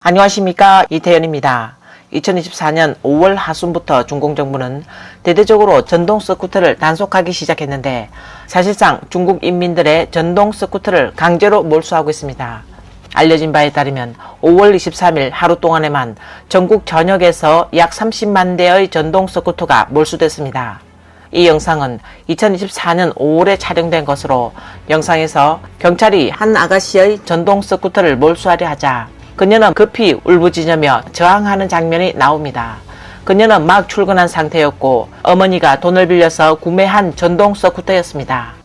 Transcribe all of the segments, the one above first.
안녕하십니까, 이태현입니다. 2024년 5월 하순부터 중국 정부는 대대적으로 전동 스쿠터를 단속하기 시작했는데 사실상 중국 인민들의 전동 스쿠터를 강제로 몰수하고 있습니다. 알려진 바에 따르면 5월 23일 하루 동안에만 전국 전역에서 약 30만 대의 전동 스쿠터가 몰수됐습니다. 이 영상은 2024년 5월에 촬영된 것으로 영상에서 경찰이 한 아가씨의 전동 스쿠터를 몰수하려 하자 그녀는 급히 울부짖으며 저항하는 장면이 나옵니다. 그녀는 막 출근한 상태였고 어머니가 돈을 빌려서 구매한 전동 스쿠터였습니다.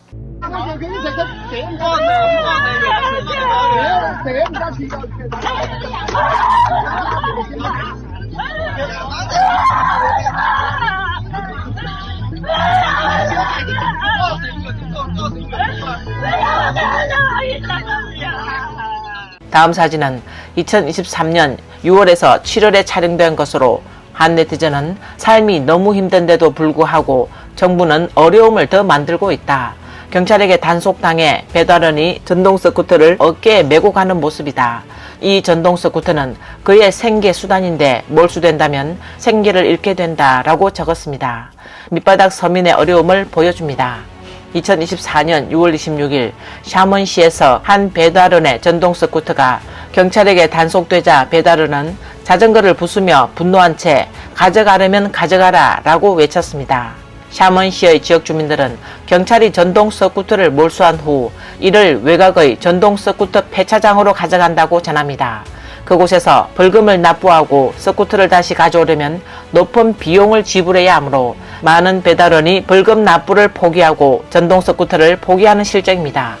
다음 사진은 2023년 6월에서 7월에 촬영된 것으로 한 네티즌은 삶이 너무 힘든데도 불구하고 정부는 어려움을 더 만들고 있다. 경찰에게 단속당해 배달원이 전동 스쿠터를 어깨에 메고 가는 모습이다. 이 전동 스쿠터는 그의 생계 수단인데 몰수된다면 생계를 잃게 된다라고 적었습니다. 밑바닥 서민의 어려움을 보여줍니다. 2024년 6월 26일 샤먼시에서 한 배달원의 전동 스쿠터가 경찰에게 단속되자 배달원은 자전거를 부수며 분노한 채 가져가려면 가져가라 라고 외쳤습니다. 샤먼시의 지역 주민들은 경찰이 전동 스쿠터를 몰수한 후 이를 외곽의 전동 스쿠터 폐차장으로 가져간다고 전합니다. 그곳에서 벌금을 납부하고 스쿠터를 다시 가져오려면 높은 비용을 지불해야 하므로 많은 배달원이 벌금 납부를 포기하고 전동 스쿠터를 포기하는 실정입니다.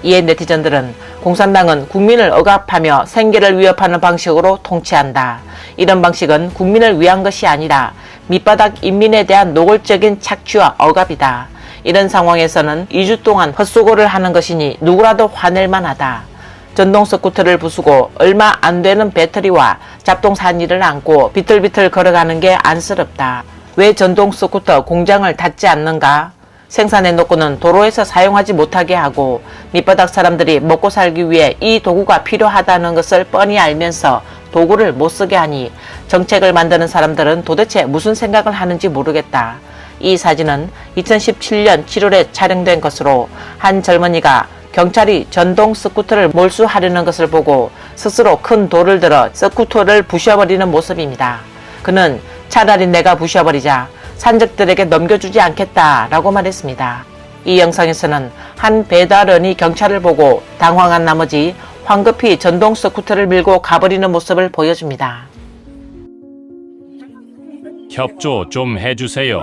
이에 네티즌들은 공산당은 국민을 억압하며 생계를 위협하는 방식으로 통치한다. 이런 방식은 국민을 위한 것이 아니라 밑바닥 인민에 대한 노골적인 착취와 억압이다. 이런 상황에서는 2주 동안 헛수고를 하는 것이니 누구라도 화낼 만하다. 전동 스쿠터를 부수고 얼마 안 되는 배터리와 잡동사니를 안고 비틀비틀 걸어가는 게 안쓰럽다. 왜 전동 스쿠터 공장을 닫지 않는가? 생산해놓고는 도로에서 사용하지 못하게 하고 밑바닥 사람들이 먹고 살기 위해 이 도구가 필요하다는 것을 뻔히 알면서 도구를 못 쓰게 하니 정책을 만드는 사람들은 도대체 무슨 생각을 하는지 모르겠다. 이 사진은 2017년 7월에 촬영된 것으로 한 젊은이가 경찰이 전동 스쿠터를 몰수하려는 것을 보고 스스로 큰 돌을 들어 스쿠터를 부셔버리는 모습입니다. 그는 차라리 내가 부셔버리자 산적들에게 넘겨주지 않겠다 라고 말했습니다. 이 영상에서는 한 배달원이 경찰을 보고 당황한 나머지 황급히 전동 스쿠터를 밀고 가버리는 모습을 보여줍니다. 협조 좀 해주세요.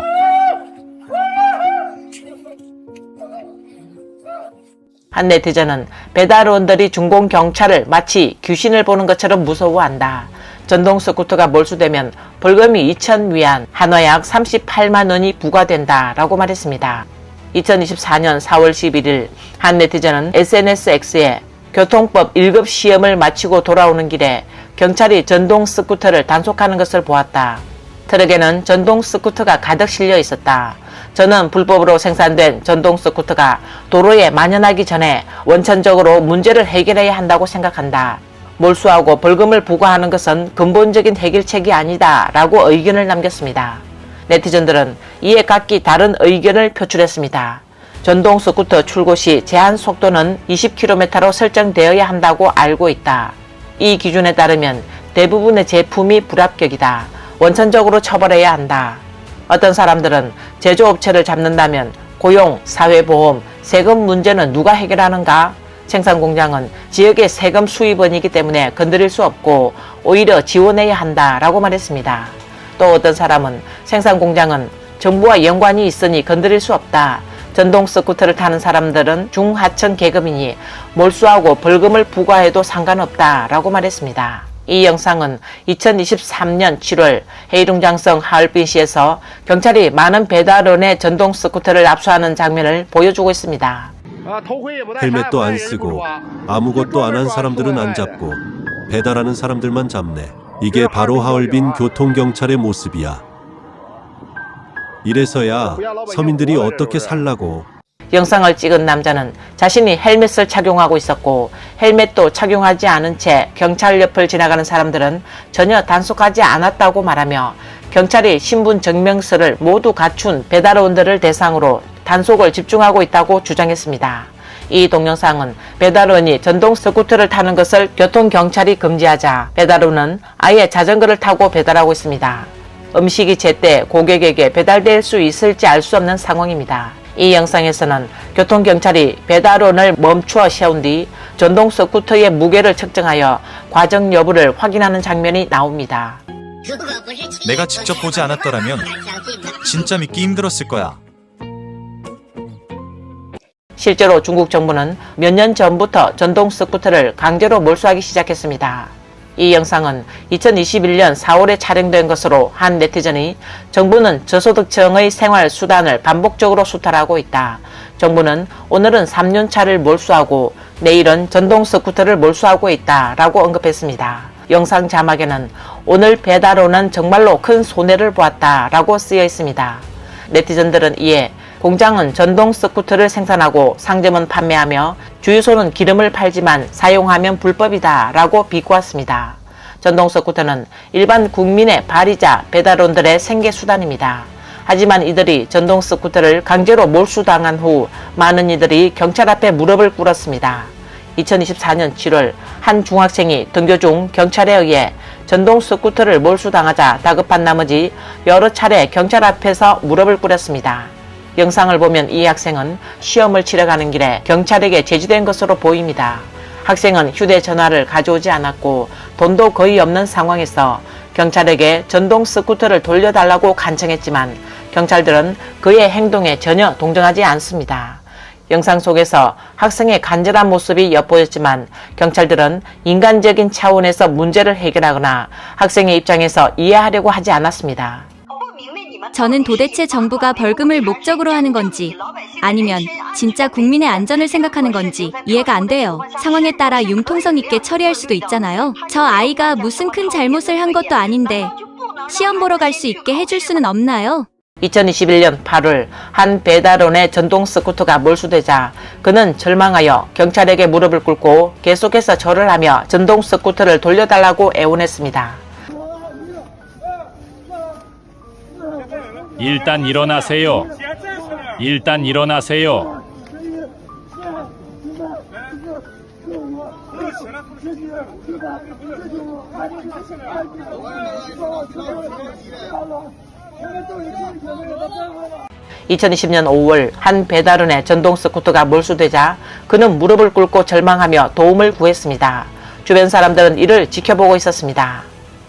한 네티즌은 배달원들이 중공 경찰을 마치 귀신을 보는 것처럼 무서워한다. 전동 스쿠터가 몰수되면 벌금이 2,000위안, 한화 약 38만 원이 부과된다 라고 말했습니다. 2024년 4월 11일 한 네티즌은 SNSX에 교통법 1급 시험을 마치고 돌아오는 길에 경찰이 전동 스쿠터를 단속하는 것을 보았다. 트럭에는 전동 스쿠터가 가득 실려 있었다. 저는 불법으로 생산된 전동 스쿠터가 도로에 만연하기 전에 원천적으로 문제를 해결해야 한다고 생각한다. 몰수하고 벌금을 부과하는 것은 근본적인 해결책이 아니다 라고 의견을 남겼습니다. 네티즌들은 이에 각기 다른 의견을 표출했습니다. 전동 스쿠터 출고 시 제한 속도는 20km로 설정되어야 한다고 알고 있다. 이 기준에 따르면 대부분의 제품이 불합격이다. 원천적으로 처벌해야 한다. 어떤 사람들은 제조업체를 잡는다면 고용, 사회보험, 세금 문제는 누가 해결하는가? 생산공장은 지역의 세금 수입원이기 때문에 건드릴 수 없고 오히려 지원해야 한다라고 말했습니다. 또 어떤 사람은 생산공장은 정부와 연관이 있으니 건드릴 수 없다. 전동 스쿠터를 타는 사람들은 중하층 계급이니 몰수하고 벌금을 부과해도 상관없다라고 말했습니다. 이 영상은 2023년 7월 헤이룽장성 하얼빈시에서 경찰이 많은 배달원의 전동 스쿠터를 압수하는 장면을 보여주고 있습니다. 헬멧도 안 쓰고 아무것도 안 한 사람들은 안 잡고 배달하는 사람들만 잡네. 이게 바로 하얼빈 교통경찰의 모습이야. 이래서야 서민들이 어떻게 살라고. 영상을 찍은 남자는 자신이 헬멧을 착용하고 있었고 헬멧도 착용하지 않은 채 경찰 옆을 지나가는 사람들은 전혀 단속하지 않았다고 말하며 경찰이 신분 증명서를 모두 갖춘 배달원들을 대상으로 단속을 집중하고 있다고 주장했습니다. 이 동영상은 배달원이 전동 스쿠터를 타는 것을 교통경찰이 금지하자 배달원은 아예 자전거를 타고 배달하고 있습니다. 음식이 제때 고객에게 배달될 수 있을지 알 수 없는 상황입니다. 이 영상에서는 교통경찰이 배달원을 멈추어 세운 뒤 전동 스쿠터의 무게를 측정하여 과정 여부를 확인하는 장면이 나옵니다. 내가 직접 보지 않았더라면 진짜 믿기 힘들었을 거야. 실제로 중국 정부는 몇 년 전부터 전동 스쿠터를 강제로 몰수하기 시작했습니다. 이 영상은 2021년 4월에 촬영된 것으로 한 네티즌이 정부는 저소득층의 생활 수단을 반복적으로 수탈하고 있다. 정부는 오늘은 3년차를 몰수하고 내일은 전동 스쿠터를 몰수하고 있다 라고 언급했습니다. 영상 자막에는 오늘 배달원은 정말로 큰 손해를 보았다 라고 쓰여 있습니다. 네티즌들은 이에 공장은 전동 스쿠터를 생산하고 상점은 판매하며 주유소는 기름을 팔지만 사용하면 불법이다 라고 비꼬았습니다. 전동 스쿠터는 일반 국민의 발이자 배달원들의 생계수단입니다. 하지만 이들이 전동 스쿠터를 강제로 몰수당한 후 많은 이들이 경찰 앞에 무릎을 꿇었습니다. 2024년 7월 한 중학생이 등교 중 경찰에 의해 전동 스쿠터를 몰수당하자 다급한 나머지 여러 차례 경찰 앞에서 무릎을 꿇었습니다. 영상을 보면 이 학생은 시험을 치러 가는 길에 경찰에게 제지된 것으로 보입니다. 학생은 휴대전화를 가져오지 않았고 돈도 거의 없는 상황에서 경찰에게 전동 스쿠터를 돌려달라고 간청했지만 경찰들은 그의 행동에 전혀 동정하지 않습니다. 영상 속에서 학생의 간절한 모습이 엿보였지만 경찰들은 인간적인 차원에서 문제를 해결하거나 학생의 입장에서 이해하려고 하지 않았습니다. 저는 도대체 정부가 벌금을 목적으로 하는 건지 아니면 진짜 국민의 안전을 생각하는 건지 이해가 안 돼요. 상황에 따라 융통성 있게 처리할 수도 있잖아요. 저 아이가 무슨 큰 잘못을 한 것도 아닌데 시험 보러 갈 수 있게 해줄 수는 없나요? 2021년 8월 한 배달원의 전동 스쿠터가 몰수되자 그는 절망하여 경찰에게 무릎을 꿇고 계속해서 절을 하며 전동 스쿠터를 돌려달라고 애원했습니다. 일단 일어나세요. 일단 일어나세요. (2020년 5월) 한 배달원의 전동 스쿠터가 몰수되자 그는 무릎을 꿇고 절망하며 도움을 구했습니다. 주변 사람들은 이를 지켜보고 있었습니다.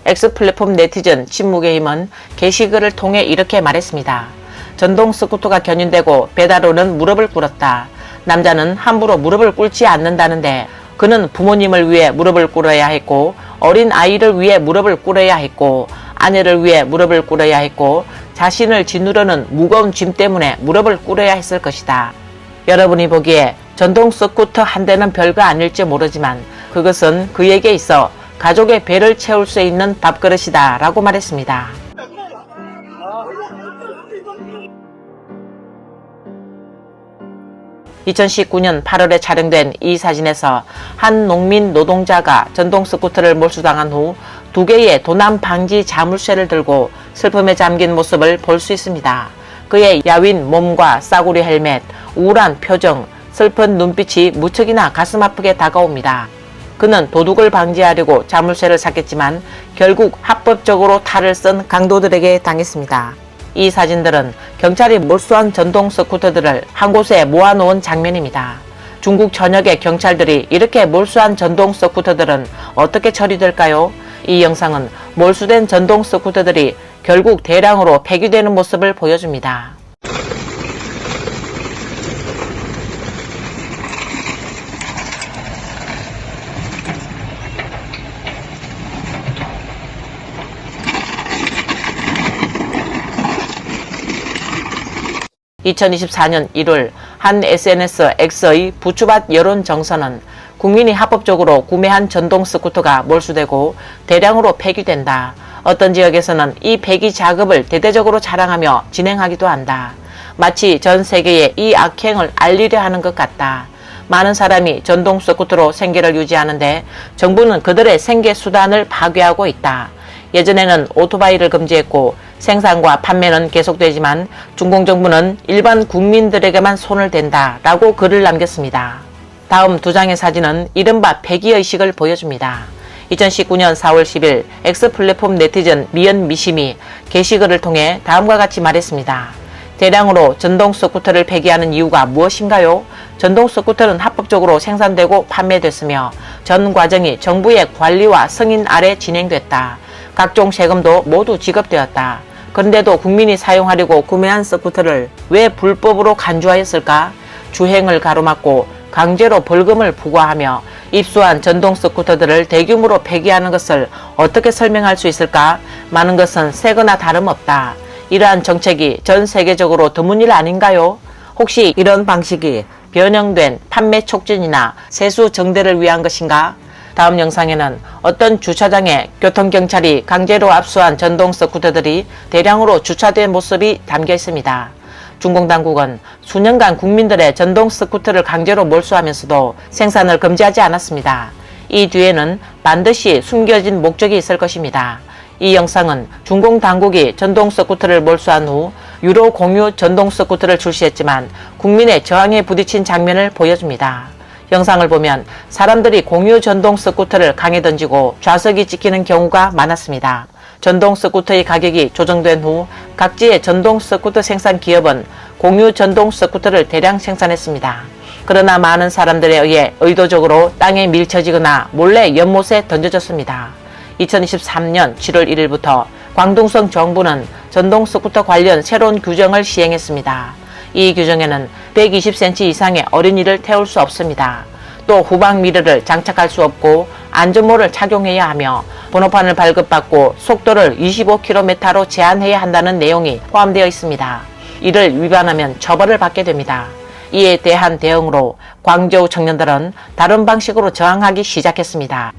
X 플랫폼 네티즌 침묵의 힘은 게시글을 통해 이렇게 말했습니다. 전동 스쿠터가 견인되고 배달원은 무릎을 꿇었다. 남자는 함부로 무릎을 꿇지 않는다는데 그는 부모님을 위해 무릎을 꿇어야 했고 어린 아이를 위해 무릎을 꿇어야 했고 아내를 위해 무릎을 꿇어야 했고 자신을 짓누르는 무거운 짐 때문에 무릎을 꿇어야 했을 것이다. 여러분이 보기에 전동 스쿠터 한 대는 별거 아닐지 모르지만 그것은 그에게 있어 가족의 배를 채울 수 있는 밥그릇이다 라고 말했습니다. (2019년 8월에) 촬영된 이 사진에서 한 농민 노동자가 전동 스쿠터를 몰수당한 후 2개의 도난 방지 자물쇠를 들고 슬픔에 잠긴 모습을 볼 수 있습니다. 그의 야윈 몸과 싸구려 헬멧, 우울한 표정, 슬픈 눈빛이 무척이나 가슴 아프게 다가옵니다. 그는 도둑을 방지하려고 자물쇠를 샀겠지만 결국 합법적으로 탈을 쓴 강도들에게 당했습니다. 이 사진들은 경찰이 몰수한 전동 스쿠터들을 한 곳에 모아놓은 장면입니다. 중국 전역의 경찰들이 이렇게 몰수한 전동 스쿠터들은 어떻게 처리될까요? 이 영상은 몰수된 전동 스쿠터들이 결국 대량으로 폐기되는 모습을 보여줍니다. (2024년 1월) 한 SNS X의 부추밭 여론정서는 국민이 합법적으로 구매한 전동 스쿠터가 몰수되고 대량으로 폐기된다. 어떤 지역에서는 이 폐기 작업을 대대적으로 자랑하며 진행하기도 한다. 마치 전 세계에 이 악행을 알리려 하는 것 같다. 많은 사람이 전동 스쿠터로 생계를 유지하는데 정부는 그들의 생계 수단을 파괴하고 있다. 예전에는 오토바이를 금지했고 생산과 판매는 계속되지만 중공 정부는 일반 국민들에게만 손을 댄다 라고 글을 남겼습니다. 다음 두 장의 사진은 이른바 폐기의식을 보여줍니다. 2019년 4월 10일 X 플랫폼 네티즌 미연미심이 게시글을 통해 다음과 같이 말했습니다. 대량으로 전동 스쿠터를 폐기하는 이유가 무엇인가요? 전동 스쿠터는 합법적으로 생산되고 판매됐으며 전 과정이 정부의 관리와 승인 아래 진행됐다. 각종 세금도 모두 지급되었다. 그런데도 국민이 사용하려고 구매한 스쿠터를 왜 불법으로 간주하였을까? 주행을 가로막고 강제로 벌금을 부과하며 입수한 전동 스쿠터들을 대규모로 폐기하는 것을 어떻게 설명할 수 있을까? 많은 것은 새거나 다름없다. 이러한 정책이 전 세계적으로 드문 일 아닌가요? 혹시 이런 방식이 변형된 판매 촉진이나 세수 정대를 위한 것인가? 다음 영상에는 어떤 주차장에 교통경찰이 강제로 압수한 전동 스쿠터들이 대량으로 주차된 모습이 담겨 있습니다. 중공 당국은 수년간 국민들의 전동 스쿠터를 강제로 몰수하면서도 생산을 금지하지 않았습니다. 이 뒤에는 반드시 숨겨진 목적이 있을 것입니다. 이 영상은 중공 당국이 전동 스쿠터를 몰수한 후 유로 공유 전동 스쿠터를 출시했지만 국민의 저항에 부딪힌 장면을 보여줍니다. 영상을 보면 사람들이 공유 전동 스쿠터를 강에 던지고 좌석이 찍히는 경우가 많았습니다. 전동 스쿠터의 가격이 조정된 후 각지의 전동 스쿠터 생산 기업은 공유 전동 스쿠터를 대량 생산했습니다. 그러나 많은 사람들에 의해 의도적으로 땅에 밀쳐지거나 몰래 연못에 던져졌습니다. 2023년 7월 1일부터 광둥성 정부는 전동 스쿠터 관련 새로운 규정을 시행했습니다. 이 규정에는 120cm 이상의 어린이를 태울 수 없습니다. 또 후방 미러를 장착할 수 없고 안전모를 착용해야 하며 번호판을 발급받고 속도를 25km로 제한해야 한다는 내용이 포함되어 있습니다. 이를 위반하면 처벌을 받게 됩니다. 이에 대한 대응으로 광저우 청년들은 다른 방식으로 저항하기 시작했습니다.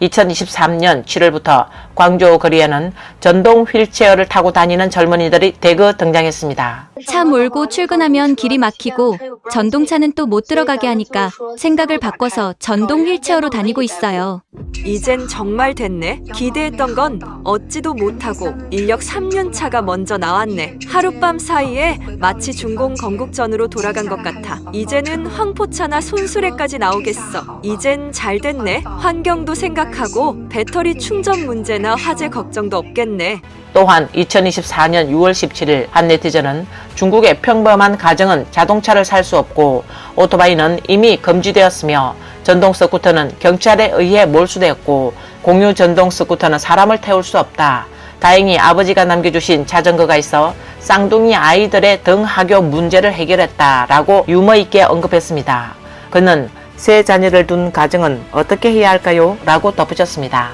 2023년 7월부터 광저우 거리에는 전동 휠체어를 타고 다니는 젊은이들이 대거 등장했습니다. 차 몰고 출근하면 길이 막히고 전동차는 또 못 들어가게 하니까 생각을 바꿔서 전동 휠체어로 다니고 있어요. 이젠 정말 됐네. 기대했던 건 얻지도 못하고 인력 3년 차가 먼저 나왔네. 하룻밤 사이에 마치 중공 건국전으로 돌아간 것 같아. 이제는 황포차나 손수레까지 나오겠어. 이젠 잘 됐네. 환경도 생각하고 배터리 충전 문제나 화재 걱정도 없겠네. 또한 2024년 6월 17일 한 네티즌은 중국의 평범한 가정은 자동차를 살 수 없고 오토바이는 이미 금지되었으며 전동 스쿠터는 경찰에 의해 몰수되었고 공유 전동 스쿠터는 사람을 태울 수 없다. 다행히 아버지가 남겨주신 자전거가 있어 쌍둥이 아이들의 등하교 문제를 해결했다라고 유머 있게 언급했습니다. 그는 세 자녀를 둔 가정은 어떻게 해야 할까요? 라고 덧붙였습니다.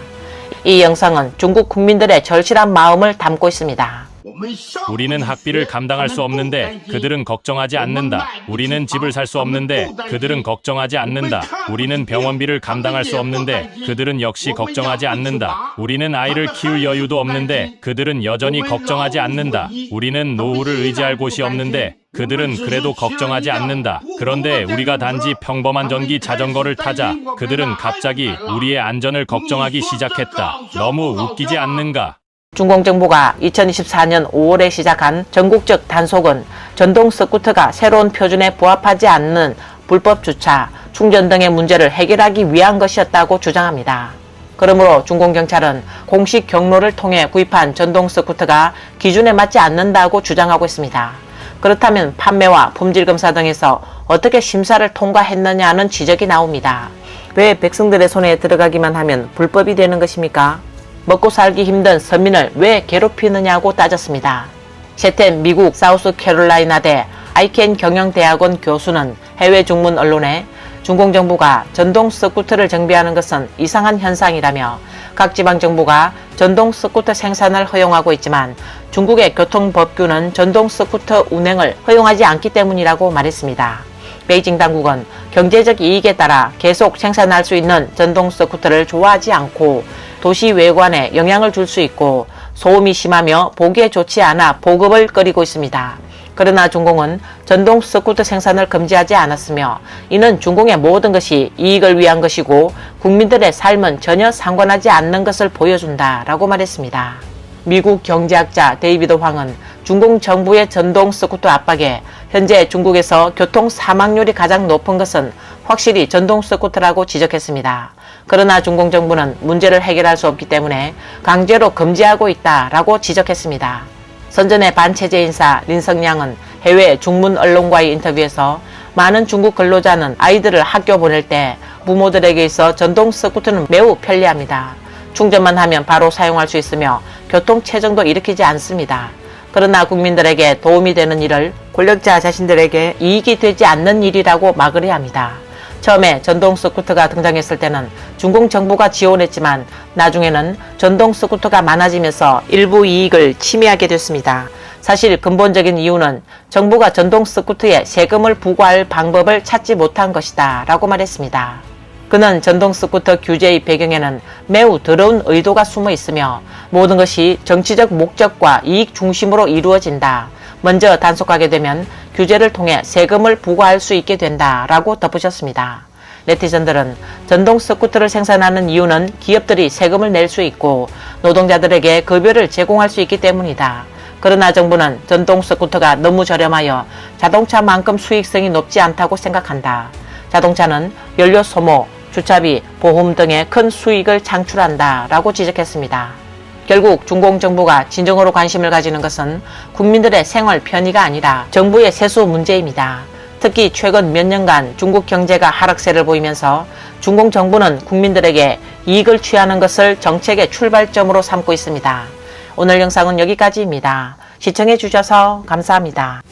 이 영상은 중국 국민들의 절실한 마음을 담고 있습니다. 우리는 학비를 감당할 수 없는데 그들은 걱정하지 않는다. 우리는 집을 살 수 없는데 그들은 걱정하지 않는다. 우리는 병원비를 감당할 수 없는데 그들은 역시 걱정하지 않는다. 우리는 아이를 키울 여유도 없는데 그들은 여전히 걱정하지 않는다. 우리는 노후를 의지할 곳이 없는데 그들은 그래도 걱정하지 않는다. 그런데 우리가 단지 평범한 전기 자전거를 타자 그들은 갑자기 우리의 안전을 걱정하기 시작했다. 너무 웃기지 않는가? 중공 정부가 2024년 5월에 시작한 전국적 단속은 전동 스쿠터가 새로운 표준에 부합하지 않는 불법 주차, 충전 등의 문제를 해결하기 위한 것이었다고 주장합니다. 그러므로 중공 경찰은 공식 경로를 통해 구입한 전동 스쿠터가 기준에 맞지 않는다고 주장하고 있습니다. 그렇다면 판매와 품질 검사 등에서 어떻게 심사를 통과했느냐는 지적이 나옵니다. 왜 백성들의 손에 들어가기만 하면 불법이 되는 것입니까? 먹고 살기 힘든 서민을 왜 괴롭히느냐고 따졌습니다. 셰텐 미국 사우스캐롤라이나대 아이켄 경영대학원 교수는 해외 중문 언론에 중공 정부가 전동 스쿠터를 정비하는 것은 이상한 현상이라며 각 지방 정부가 전동 스쿠터 생산을 허용하고 있지만 중국의 교통법규는 전동 스쿠터 운행을 허용하지 않기 때문이라고 말했습니다. 베이징 당국은 경제적 이익에 따라 계속 생산할 수 있는 전동 스쿠터를 좋아하지 않고 도시 외관에 영향을 줄 수 있고 소음이 심하며 보기에 좋지 않아 보급을 꺼리고 있습니다. 그러나 중공은 전동 스쿠터 생산을 금지하지 않았으며 이는 중공의 모든 것이 이익을 위한 것이고 국민들의 삶은 전혀 상관하지 않는 것을 보여준다라고 말했습니다. 미국 경제학자 데이비드 황은 중공 정부의 전동 스쿠터 압박에 현재 중국에서 교통 사망률이 가장 높은 것은 확실히 전동 스쿠터라고 지적했습니다. 그러나 중공 정부는 문제를 해결할 수 없기 때문에 강제로 금지하고 있다라고 지적했습니다. 선전의 반체제 인사 린성량은 해외 중문 언론과의 인터뷰에서 많은 중국 근로자는 아이들을 학교 보낼 때 부모들에게 있어 전동 스쿠터는 매우 편리합니다. 충전만 하면 바로 사용할 수 있으며 교통 체증도 일으키지 않습니다. 그러나 국민들에게 도움이 되는 일을 권력자 자신들에게 이익이 되지 않는 일이라고 막으려 합니다. 처음에 전동 스쿠터가 등장했을 때는 중국 정부가 지원했지만 나중에는 전동 스쿠터가 많아지면서 일부 이익을 침해하게 됐습니다. 사실 근본적인 이유는 정부가 전동 스쿠터에 세금을 부과할 방법을 찾지 못한 것이다 라고 말했습니다. 그는 전동 스쿠터 규제의 배경에는 매우 더러운 의도가 숨어 있으며 모든 것이 정치적 목적과 이익 중심으로 이루어진다. 먼저 단속하게 되면 규제를 통해 세금을 부과할 수 있게 된다라고 덧붙였습니다. 네티즌들은 전동 스쿠터를 생산하는 이유는 기업들이 세금을 낼 수 있고 노동자들에게 급여를 제공할 수 있기 때문이다. 그러나 정부는 전동 스쿠터가 너무 저렴하여 자동차만큼 수익성이 높지 않다고 생각한다. 자동차는 연료 소모, 주차비, 보험 등의 큰 수익을 창출한다 라고 지적했습니다. 결국 중공 정부가 진정으로 관심을 가지는 것은 국민들의 생활 편의가 아니라 정부의 세수 문제입니다. 특히 최근 몇 년간 중국 경제가 하락세를 보이면서 중공 정부는 국민들에게 이익을 취하는 것을 정책의 출발점으로 삼고 있습니다. 오늘 영상은 여기까지입니다. 시청해 주셔서 감사합니다.